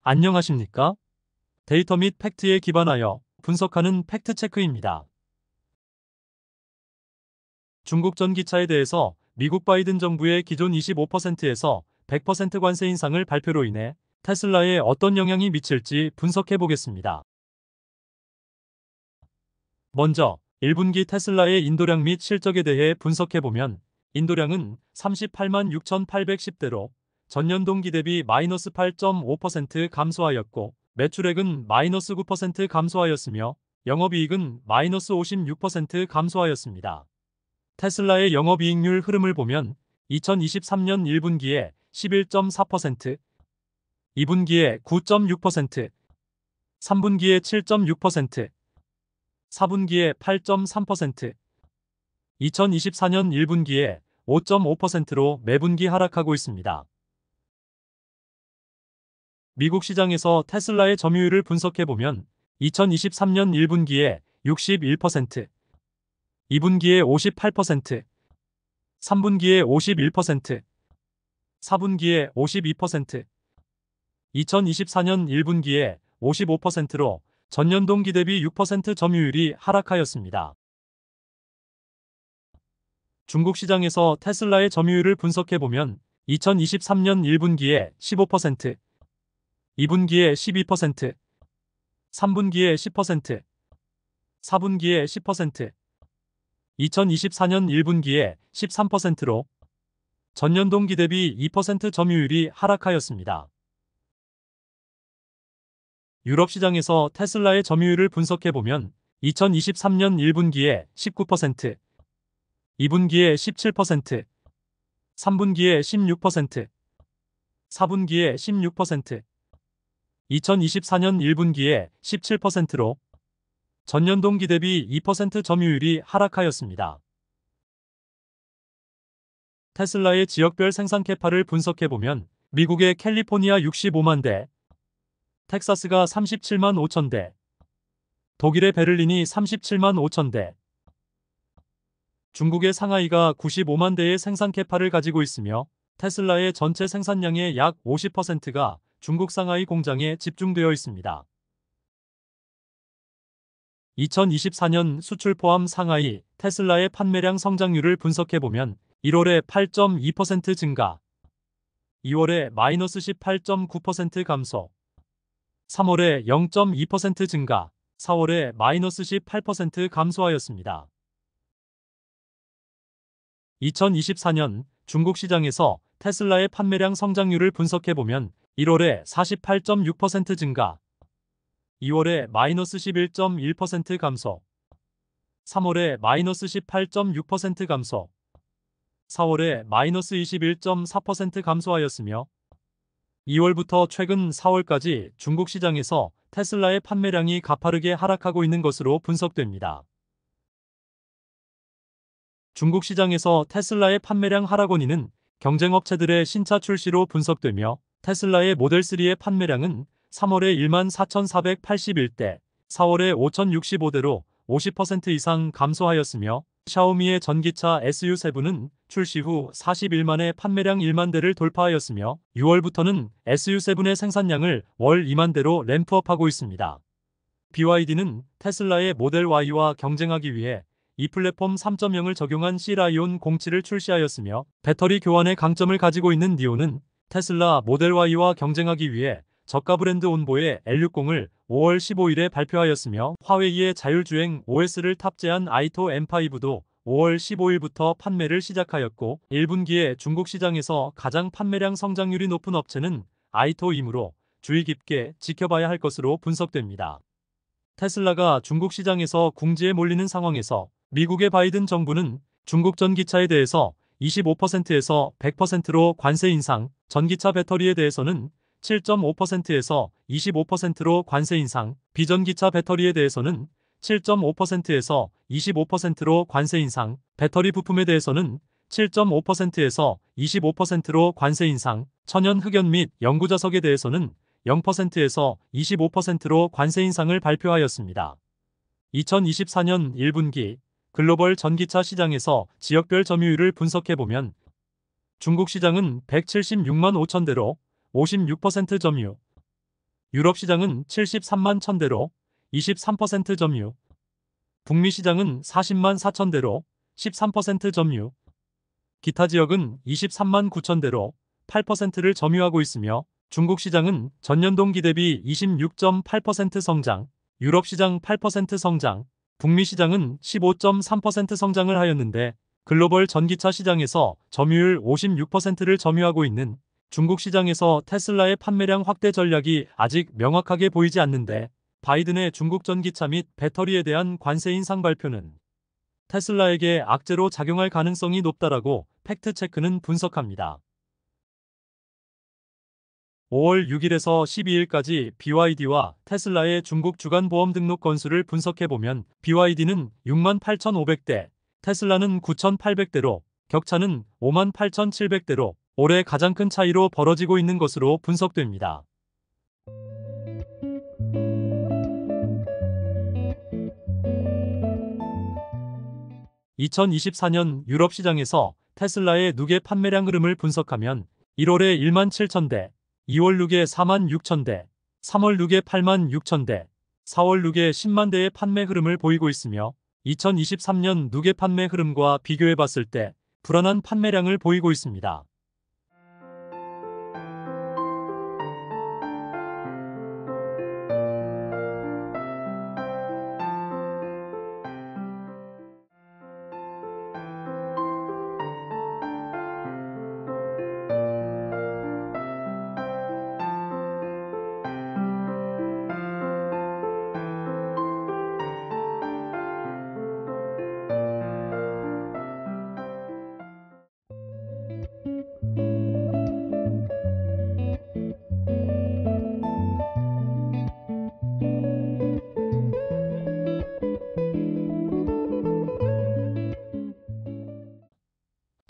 안녕하십니까? 데이터 및 팩트에 기반하여 분석하는 팩트체크입니다. 중국 전기차에 대해서 미국 바이든 정부의 기존 25%에서 100% 관세 인상을 발표로 인해 테슬라에 어떤 영향이 미칠지 분석해 보겠습니다. 먼저 1분기 테슬라의 인도량 및 실적에 대해 분석해 보면 인도량은 38만 6,810대로 전년 동기 대비 마이너스 8.5% 감소하였고 매출액은 마이너스 9% 감소하였으며 영업이익은 마이너스 56% 감소하였습니다. 테슬라의 영업이익률 흐름을 보면 2023년 1분기에 11.4%, 2분기에 9.6%, 3분기에 7.6%, 4분기에 8.3%, 2024년 1분기에 5.5%로 매분기 하락하고 있습니다. 미국 시장에서 테슬라의 점유율을 분석해보면 2023년 1분기에 61%, 2분기에 58%, 3분기에 51%, 4분기에 52%, 2024년 1분기에 55%로 전년 동기 대비 6% 점유율이 하락하였습니다. 중국 시장에서 테슬라의 점유율을 분석해보면 2023년 1분기에 15%, 2분기에 12%, 3분기에 10%, 4분기에 10%, 2024년 1분기에 13%로 전년 동기 대비 2% 점유율이 하락하였습니다. 유럽 시장에서 테슬라의 점유율을 분석해보면 2023년 1분기에 19%, 2분기에 17%, 3분기에 16%, 4분기에 16%, 2024년 1분기에 17%로 전년 동기 대비 2% 점유율이 하락하였습니다. 테슬라의 지역별 생산 캐파를 분석해보면 미국의 캘리포니아 65만 대, 텍사스가 37만 5천 대, 독일의 베를린이 37만 5천 대, 중국의 상하이가 95만 대의 생산 캐파를 가지고 있으며 테슬라의 전체 생산량의 약 50%가 중국 상하이 공장에 집중되어 있습니다. 2024년 수출 포함 상하이 테슬라의 판매량 성장률을 분석해보면 1월에 8.2% 증가, 2월에 마이너스 18.9% 감소, 3월에 0.2% 증가, 4월에 마이너스 18% 감소하였습니다. 2024년 중국 시장에서 테슬라의 판매량 성장률을 분석해보면 1월에 48.6% 증가, 2월에 마이너스 11.1% 감소, 3월에 마이너스 18.6% 감소, 4월에 마이너스 21.4% 감소하였으며 2월부터 최근 4월까지 중국 시장에서 테슬라의 판매량이 가파르게 하락하고 있는 것으로 분석됩니다. 중국 시장에서 테슬라의 판매량 하락 원인은 경쟁업체들의 신차 출시로 분석되며 테슬라의 모델3의 판매량은 3월에 14,481대, 4월에 5,065대로 50% 이상 감소하였으며 샤오미의 전기차 SU7은 출시 후 41만의 판매량 1만 대를 돌파하였으며 6월부터는 SU7의 생산량을 월 2만 대로 램프업하고 있습니다. BYD는 테슬라의 모델 Y와 경쟁하기 위해 이 플랫폼 3.0을 적용한 C-라이온 07을 출시하였으며 배터리 교환의 강점을 가지고 있는 니오는 테슬라 모델 Y와 경쟁하기 위해 저가 브랜드 온보의 L60을 5월 15일에 발표하였으며 화웨이의 자율주행 OS를 탑재한 아이토 M5도 5월 15일부터 판매를 시작하였고 1분기에 중국 시장에서 가장 판매량 성장률이 높은 업체는 아이토이므로 주의 깊게 지켜봐야 할 것으로 분석됩니다. 테슬라가 중국 시장에서 궁지에 몰리는 상황에서 미국의 바이든 정부는 중국 전기차에 대해서 25%에서 100%로 관세 인상, 전기차 배터리에 대해서는 7.5%에서 25%로 관세 인상, 비전기차 배터리에 대해서는 7.5%에서 25%로 관세 인상, 배터리 부품에 대해서는 7.5%에서 25%로 관세 인상, 천연 흑연 및 영구자석에 대해서는 0%에서 25%로 관세 인상을 발표하였습니다. 2024년 1분기 글로벌 전기차 시장에서 지역별 점유율을 분석해보면 중국 시장은 176만 5천 대로 56% 점유, 유럽 시장은 73만 1000대로 23% 점유. 북미 시장은 40만 4000대로 13% 점유. 기타 지역은 23만 9000대로 8%를 점유하고 있으며 중국 시장은 전년 동기 대비 26.8% 성장, 유럽 시장 8% 성장, 북미 시장은 15.3% 성장을 하였는데 글로벌 전기차 시장에서 점유율 56%를 점유하고 있는 중국 시장에서 테슬라의 판매량 확대 전략이 아직 명확하게 보이지 않는데 바이든의 중국 전기차 및 배터리에 대한 관세 인상 발표는 테슬라에게 악재로 작용할 가능성이 높다라고 팩트체크는 분석합니다. 5월 6일에서 12일까지 BYD와 테슬라의 중국 주간 보험 등록 건수를 분석해보면 BYD는 68,500대, 테슬라는 9,800대로 격차는 58,700대로 올해 가장 큰 차이로 벌어지고 있는 것으로 분석됩니다. (2024년) 유럽 시장에서 테슬라의 누계 판매량 흐름을 분석하면 1월에 1만 7천대, 2월 누계 4만 6천대, 3월 누계 8만 6천대, 4월 누계 10만 대의 판매 흐름을 보이고 있으며 2023년 누계 판매 흐름과 비교해봤을 때 불안한 판매량을 보이고 있습니다.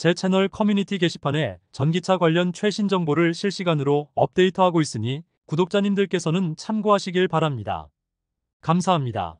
제 채널 커뮤니티 게시판에 전기차 관련 최신 정보를 실시간으로 업데이트하고 있으니 구독자님들께서는 참고하시길 바랍니다. 감사합니다.